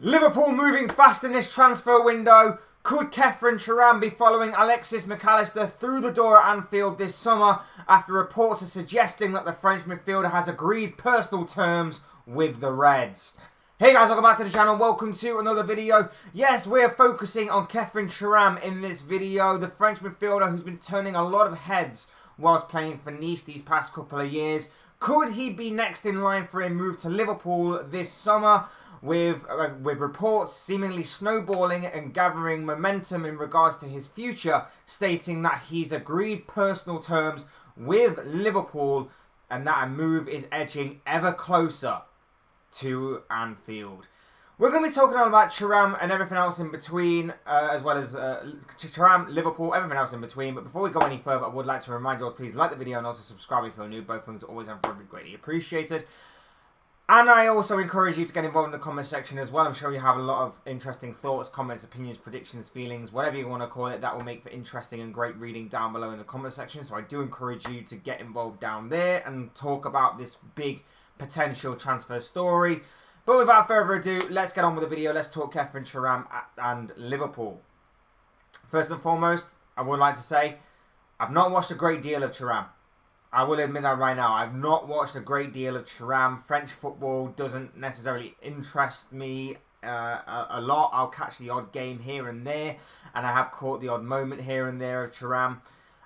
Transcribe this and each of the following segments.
Liverpool moving fast in this transfer window. Could Khephren Thuram be following Alexis Mac Allister through the door at Anfield this summer after reports are suggesting that the French midfielder has agreed personal terms with the Reds? Hey guys, welcome back to the channel. Welcome to another video. Yes, we're focusing on Khephren Thuram in this video, the French midfielder who's been turning a lot of heads whilst playing for Nice these past couple of years. Could he be next in line for a move to Liverpool this summer? With reports seemingly snowballing and gathering momentum in regards to his future, stating that he's agreed personal terms with Liverpool and that a move is edging ever closer to Anfield. We're going to be talking all about Thuram and everything else in between, as well as Thuram, Liverpool, everything else in between. But before we go any further, I would like to remind you all, please like the video and also subscribe if you're new. Both things are always and probably greatly appreciated. And I also encourage you to get involved in the comment section as well. I'm sure you have a lot of interesting thoughts, comments, opinions, predictions, feelings, whatever you want to call it. That will make for interesting and great reading down below in the comment section. So I do encourage you to get involved down there and talk about this big potential transfer story. But without further ado, let's get on with the video. Let's talk Khephren Thuram and Liverpool. First and foremost, I would like to say I've not watched a great deal of Thuram. I will admit that right now. I've not watched a great deal of Thuram. French football doesn't necessarily interest me a lot. I'll catch the odd game here and there, and I have caught the odd moment here and there of Thuram.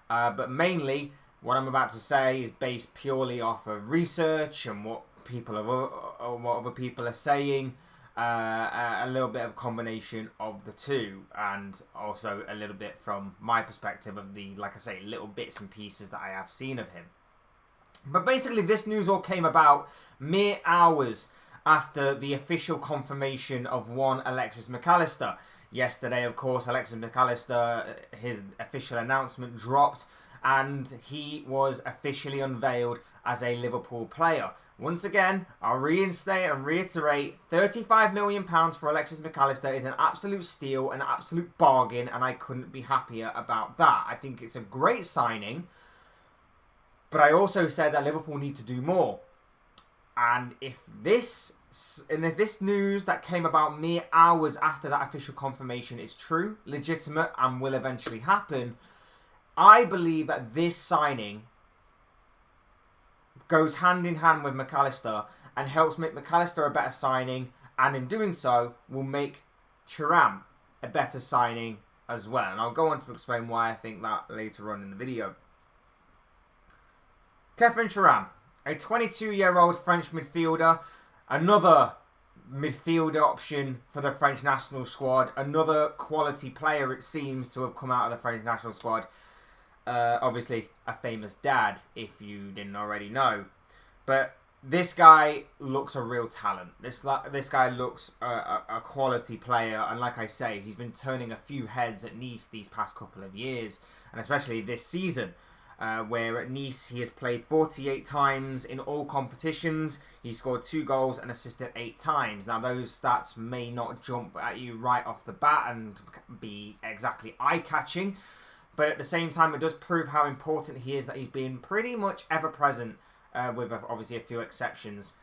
But mainly, what I'm about to say is based purely off of research and what other people are saying. A little bit of combination of the two, and also a little bit from my perspective of the, like I say, little bits and pieces that I have seen of him. But basically this news all came about mere hours after the official confirmation of one Alexis Mac Allister. Yesterday, of course, Alexis Mac Allister, his official announcement dropped and he was officially unveiled as a Liverpool player. Once again, I'll reinstate and reiterate, £35 million for Alexis Mac Allister is an absolute steal, an absolute bargain, and I couldn't be happier about that. I think it's a great signing, but I also said that Liverpool need to do more. And if this news that came about mere hours after that official confirmation is true, legitimate, and will eventually happen, I believe that this signing goes hand in hand with Mac Allister and helps make Mac Allister a better signing, and in doing so will make Thuram a better signing as well. And I'll go on to explain why I think that later on in the video. Khephren Thuram, a 22-year-old French midfielder, another midfielder option for the French national squad, another quality player it seems to have come out of the French national squad. Obviously a famous dad, if you didn't already know. But this guy looks a real talent. This guy looks a quality player, and like I say, he's been turning a few heads at Nice these past couple of years, and especially this season, where at Nice he has played 48 times in all competitions. He scored 2 goals and assisted 8 times. Now those stats may not jump at you right off the bat and be exactly eye-catching, but at the same time, it does prove how important he is, that he's been pretty much ever-present, with obviously a few exceptions,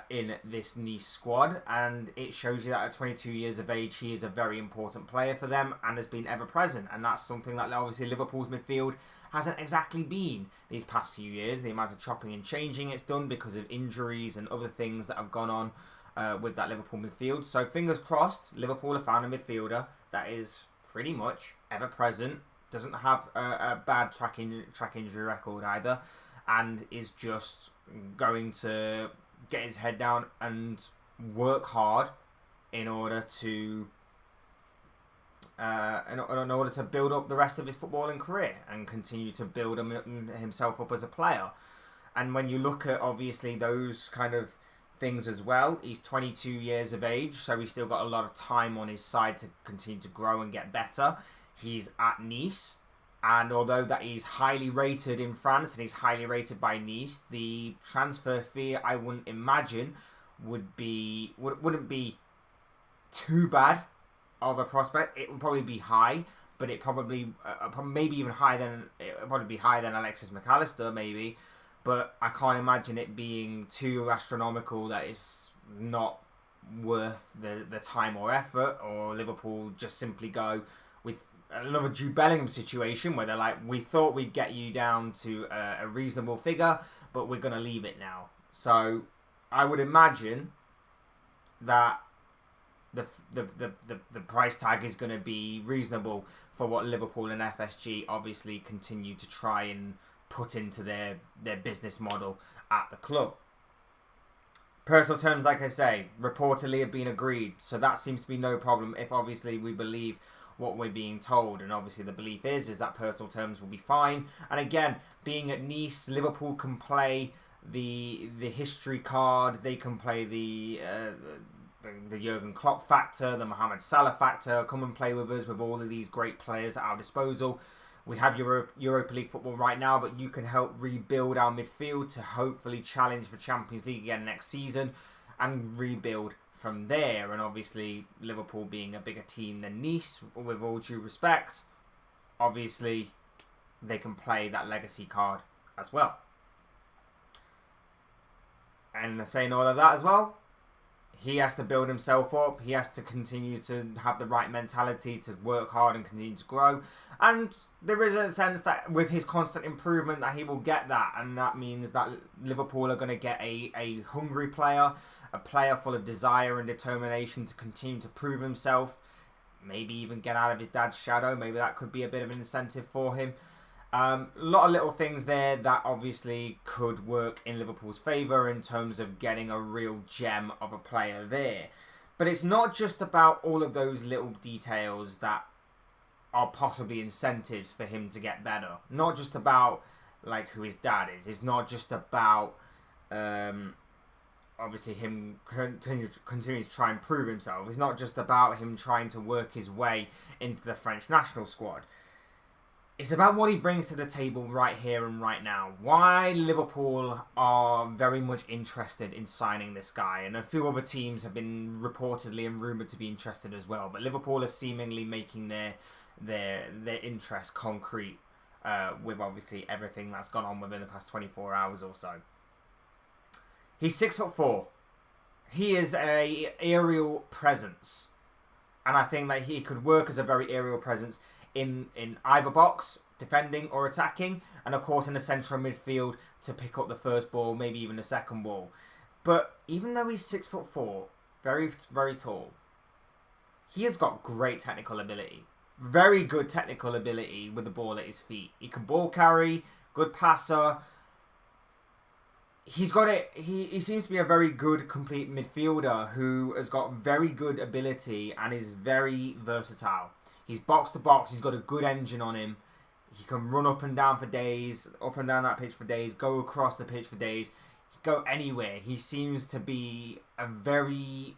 in this Nice squad. And it shows you that at 22 years of age, he is a very important player for them and has been ever-present. And that's something that obviously Liverpool's midfield hasn't exactly been these past few years. The amount of chopping and changing it's done because of injuries and other things that have gone on with that Liverpool midfield. So fingers crossed, Liverpool have found a midfielder that is pretty much ever-present, doesn't have a bad track injury record either, and is just going to get his head down and work hard in order to build up the rest of his footballing career and continue to build himself up as a player. And when you look at obviously those kind of things as well, he's 22 years of age, so he's still got a lot of time on his side to continue to grow and get better. He's at Nice, and although that he's highly rated in France and he's highly rated by Nice, the transfer fee, I wouldn't imagine, wouldn't be too bad of a prospect. It would probably be high, but it probably maybe even higher than Alexis Mac Allister maybe. But I can't imagine it being too astronomical that it's not worth the time or effort, or Liverpool just simply go with another Jude Bellingham situation where they're like, we thought we'd get you down to a reasonable figure, but we're going to leave it now. So I would imagine that the price tag is going to be reasonable for what Liverpool and FSG obviously continue to try and put into their business model at the club. Personal terms, like I say, reportedly have been agreed, so that seems to be no problem if obviously we believe what we're being told, and obviously the belief is that personal terms will be fine. And again, being at Nice, Liverpool can play the history card, they can play the Jurgen Klopp factor, the Mohamed Salah factor. Come and play with us with all of these great players at our disposal. We have Europa League football right now, but you can help rebuild our midfield to hopefully challenge for Champions League again next season and rebuild from there. And obviously, Liverpool being a bigger team than Nice, with all due respect, obviously they can play that legacy card as well. And saying all of that as well, he has to build himself up. He has to continue to have the right mentality to work hard and continue to grow. And there is a sense that with his constant improvement that he will get that. And that means that Liverpool are going to get a hungry player, a player full of desire and determination to continue to prove himself. Maybe even get out of his dad's shadow. Maybe that could be a bit of an incentive for him. A lot of little things there that obviously could work in Liverpool's favour in terms of getting a real gem of a player there. But it's not just about all of those little details that are possibly incentives for him to get better. Not just about like who his dad is. It's not just about obviously him continuing to try and prove himself. It's not just about him trying to work his way into the French national squad. It's about what he brings to the table right here and right now. Why Liverpool are very much interested in signing this guy. And a few other teams have been reportedly and rumoured to be interested as well. But Liverpool are seemingly making their interest concrete with obviously everything that's gone on within the past 24 hours or so. He's 6'4". He is a aerial presence. And I think that he could work as a very aerial presence in either box, defending or attacking, and of course in the central midfield to pick up the first ball, maybe even the second ball. But even though he's 6'4", very, very tall, he has got great technical ability. Very good technical ability with the ball at his feet. He can ball carry, good passer. He's got it. He seems to be a very good, complete midfielder who has got very good ability and is very versatile. He's box to box. He's got a good engine on him. He can run up and down for days, up and down that pitch for days, go across the pitch for days, go anywhere. He seems to be a very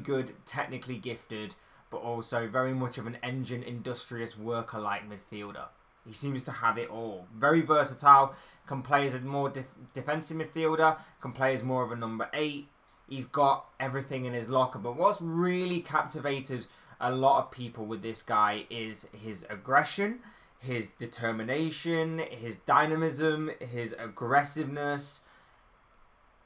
good, technically gifted, but also very much of an engine, industrious, worker-like midfielder. He seems to have it all. Very versatile. Can play as a more defensive midfielder. Can play as more of a number 8. He's got everything in his locker. But what's really captivated a lot of people with this guy is his aggression, his determination, his dynamism, his aggressiveness,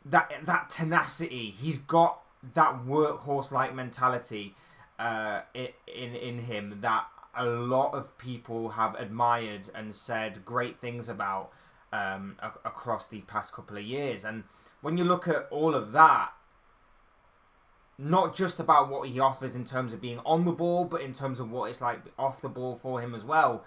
that tenacity. He's got that workhorse-like mentality in him that a lot of people have admired and said great things about across these past couple of years. And when you look at all of that, not just about what he offers in terms of being on the ball, but in terms of what it's like off the ball for him as well.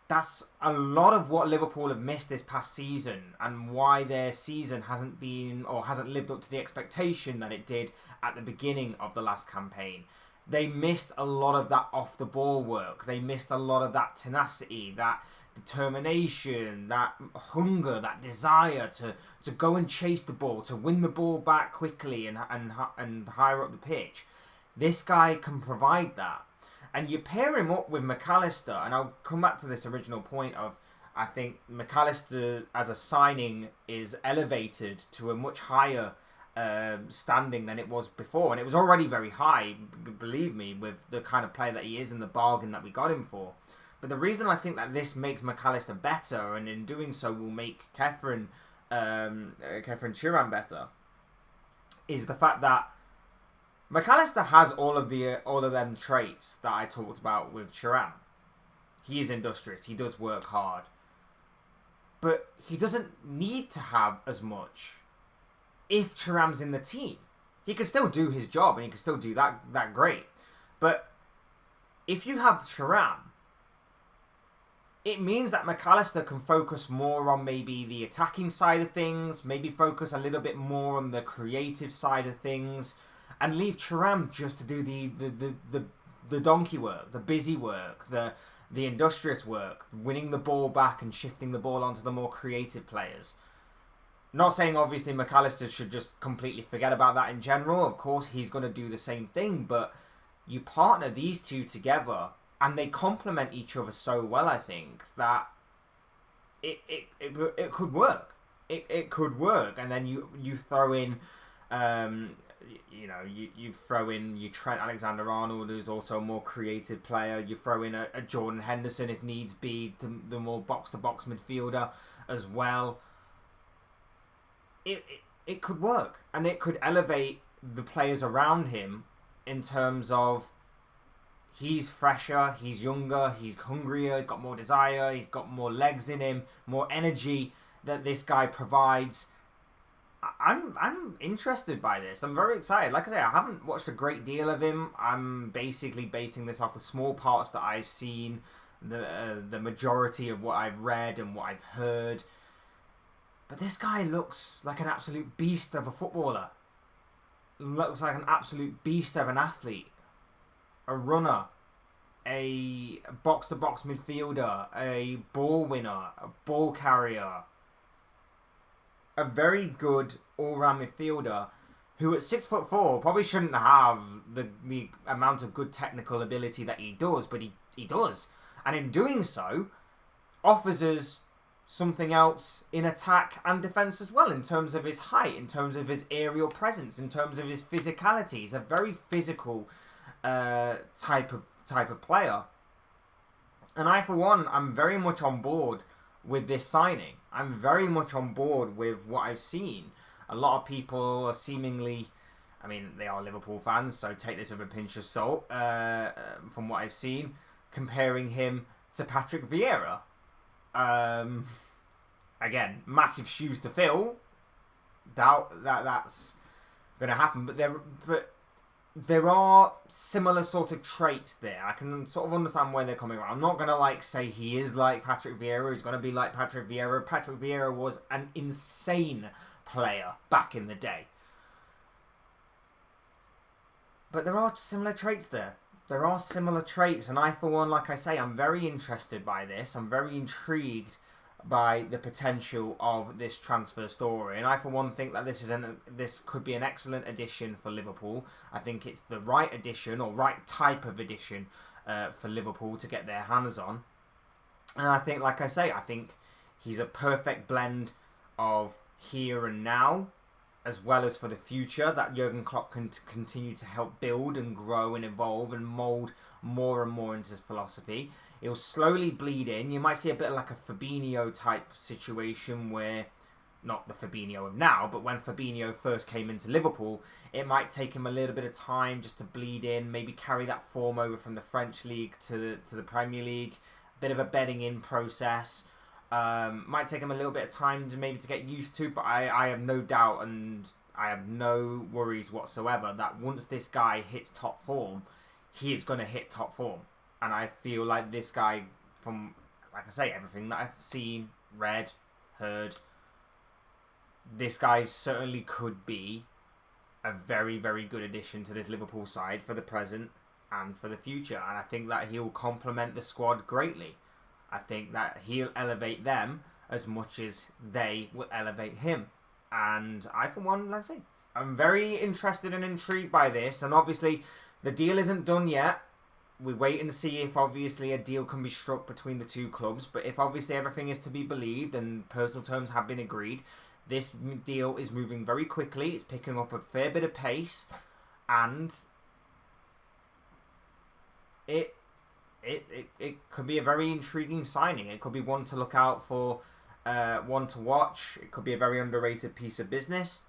That's a lot of what Liverpool have missed this past season and why their season hasn't been or hasn't lived up to the expectation that it did at the beginning of the last campaign. They missed a lot of that off the ball work. They missed a lot of that tenacity, that determination, that hunger, that desire to go and chase the ball, to win the ball back quickly and higher up the pitch. This guy can provide that. And you pair him up with McAllister, and I'll come back to this original point of, I think McAllister as a signing is elevated to a much higher standing than it was before. And it was already very high, believe me, with the kind of player that he is and the bargain that we got him for. But the reason I think that this makes McAllister better, and in doing so will make Khephren Thuram better, is the fact that McAllister has all of them traits that I talked about with Thuram. He is industrious. He does work hard. But he doesn't need to have as much if Thuram's in the team. He can still do his job and he can still do that great. But if you have Thuram, it means that McAllister can focus more on maybe the attacking side of things, maybe focus a little bit more on the creative side of things, and leave Thuram just to do the donkey work, the busy work, the industrious work, winning the ball back and shifting the ball onto the more creative players. Not saying obviously McAllister should just completely forget about that in general. Of course, he's going to do the same thing, but you partner these two together and they complement each other so well, I think, that it could work. It could work. And then you throw in, you throw in your Trent Alexander-Arnold, who's also a more creative player. You throw in a Jordan Henderson, if needs be, the more box-to-box midfielder as well. It could work, and it could elevate the players around him in terms of he's fresher, he's younger, he's hungrier, he's got more desire, he's got more legs in him, more energy that this guy provides. I'm interested by this. I'm very excited. Like I say, I haven't watched a great deal of him. I'm basically basing this off the small parts that I've seen, the majority of what I've read and what I've heard. But this guy looks like an absolute beast of a footballer. Looks like an absolute beast of an athlete. A runner. A box-to-box midfielder. A ball winner. A ball carrier. A very good all-round midfielder who at 6'4" probably shouldn't have the amount of good technical ability that he does, but he does. And in doing so, offers us something else in attack and defence as well, in terms of his height, in terms of his aerial presence, in terms of his physicality. He's a very physical type of player. And I, for one, I'm very much on board with this signing. I'm very much on board with what I've seen. A lot of people are seemingly, I mean, they are Liverpool fans, so take this with a pinch of salt, from what I've seen, comparing him to Patrick Vieira. Again, massive shoes to fill. Doubt that that's going to happen, but there are similar sort of traits there. I can sort of understand where they're coming from. I'm not going to say he is like Patrick Vieira. He's going to be like Patrick Vieira. Patrick Vieira was an insane player back in the day. But there are similar traits there. There are similar traits, and I, for one, like I say, I'm very interested by this. I'm very intrigued by the potential of this transfer story, and I, for one, think that this could be an excellent addition for Liverpool. I think it's the right addition, or right type of addition, for Liverpool to get their hands on. And I think, like I say, I think he's a perfect blend of here and now, as well as for the future, that Jurgen Klopp can continue to help build and grow and evolve and mould more and more into his philosophy. It'll slowly bleed in. You might see a bit like a Fabinho type situation where, not the Fabinho of now, but when Fabinho first came into Liverpool, it might take him a little bit of time just to bleed in, maybe carry that form over from the French League to the Premier League, a bit of a bedding in process. Might take him a little bit of time to get used to, but I have no doubt and I have no worries whatsoever that once this guy hits top form, he is going to hit top form. And I feel like this guy, from, like I say, everything that I've seen, read, heard, this guy certainly could be a very, very good addition to this Liverpool side for the present and for the future. And I think that he'll complement the squad greatly. I think that he'll elevate them as much as they will elevate him. And I, for one, like I say, I'm very interested and intrigued by this. And obviously, the deal isn't done yet. We wait and see if obviously a deal can be struck between the two clubs. But if obviously everything is to be believed and personal terms have been agreed, this deal is moving very quickly. It's picking up a fair bit of pace. And it could be a very intriguing signing. It could be one to look out for, one to watch. It could be a very underrated piece of business.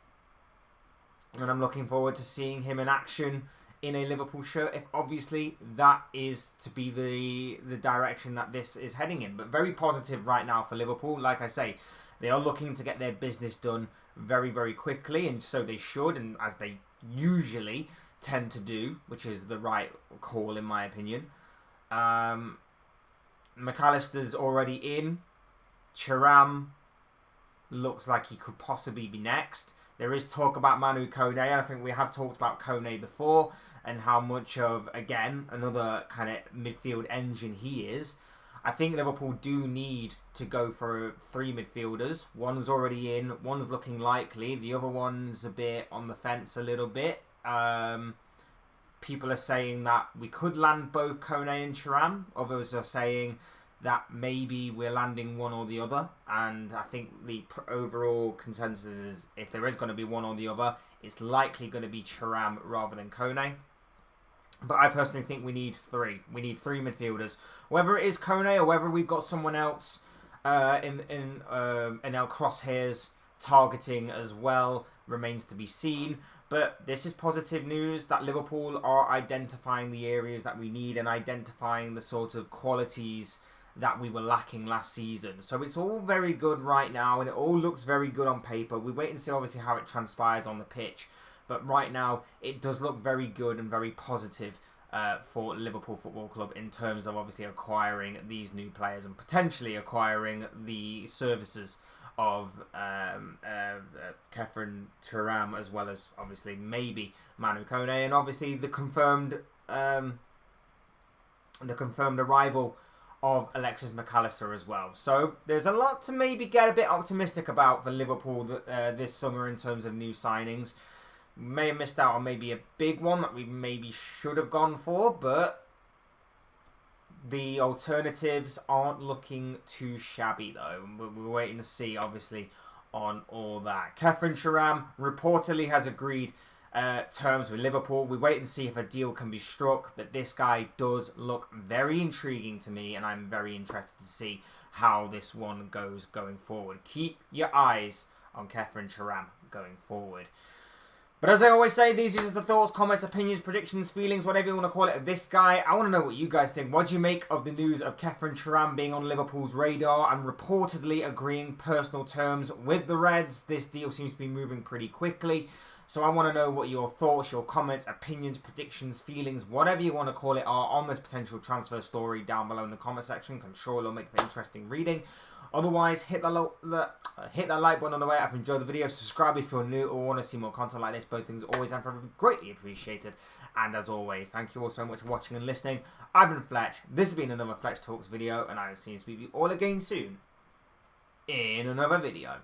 And I'm looking forward to seeing him in action in a Liverpool shirt, if obviously that is to be the direction that this is heading in. But very positive right now for Liverpool. Like I say, they are looking to get their business done very, very quickly, and so they should, and as they usually tend to do, which is the right call in my opinion. McAllister's already in. Thuram looks like he could possibly be next. There is talk about Manu Kone, and I think we have talked about Kone before, and how much of, again, another kind of midfield engine he is. I think Liverpool do need to go for 3 midfielders. One's already in, one's looking likely, the other one's a bit on the fence a little bit. People are saying that we could land both Kone and Thuram. Others are saying that maybe we're landing one or the other. And I think the overall consensus is if there is going to be one or the other, it's likely going to be Thuram rather than Kone. But I personally think we need 3. We need 3 midfielders. Whether it is Kone or whether we've got someone else in our crosshairs targeting as well remains to be seen. But this is positive news that Liverpool are identifying the areas that we need and identifying the sort of qualities that we were lacking last season. So it's all very good right now, and it all looks very good on paper. We wait and see obviously how it transpires on the pitch. But right now, it does look very good and very positive for Liverpool Football Club in terms of obviously acquiring these new players and potentially acquiring the services of Khephren Thuram, as well as obviously maybe Manu Kone, and obviously the confirmed arrival of Alexis McAllister as well. So there's a lot to maybe get a bit optimistic about for Liverpool this summer in terms of new signings. May have missed out on maybe a big one that we maybe should have gone for, but the alternatives aren't looking too shabby though. We're waiting to see obviously on all that. Khephren Thuram reportedly has agreed terms with Liverpool. We wait and see if a deal can be struck, but this guy does look very intriguing to me, and I'm very interested to see how this one goes going forward. Keep your eyes on Khephren Thuram going forward. But as I always say, these are just the thoughts, comments, opinions, predictions, feelings, whatever you want to call it, of this guy. I want to know what you guys think. What do you make of the news of Khephren Thuram being on Liverpool's radar and reportedly agreeing personal terms with the Reds? This deal seems to be moving pretty quickly. So I want to know what your thoughts, your comments, opinions, predictions, feelings, whatever you want to call it, are on this potential transfer story down below in the comment section. I'm sure it'll make for interesting reading. Otherwise, hit that like button on the way up. Enjoy the video. Subscribe if you're new or want to see more content like this. Both things always and forever greatly appreciated. And as always, thank you all so much for watching and listening. I've been Fletch. This has been another Fletch Talks video, and I will see you all again soon in another video.